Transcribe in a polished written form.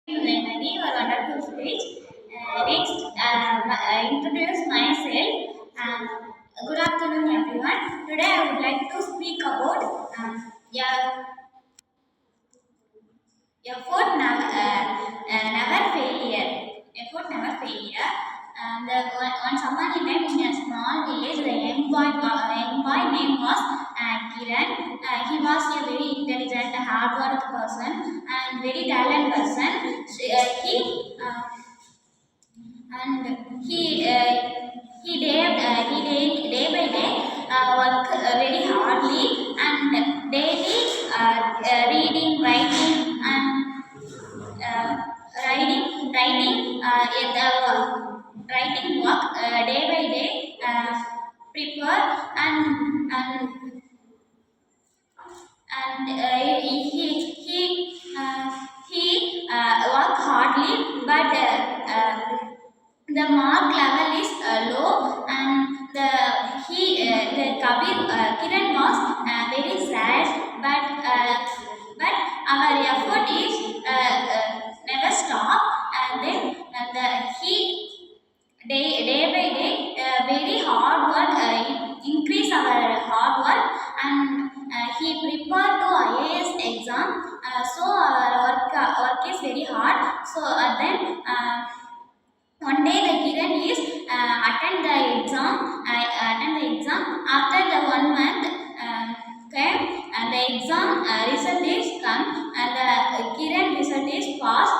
Many or wonderful speech. Next, introduce myself. Good afternoon, everyone. Today, I would like to speak about effort never failure. Effort never failure. And on someone in a small village, the young boy name was Kiran. He was a very intelligent, hard work person and very talented person. And day by day work very hardly and daily reading, writing, and writing writing work day by day, prepare and he work hardly, but the mark level is low, and the Kabir Kiran was very sad, but our effort is never stop, and then he day by day very hard work, increase our hard work, and he prepared to IAS exam. So our work is very hard. So then one day the Kiran is attend the exam. After the 1 month came, and the exam result is come, and the Kiran result is passed.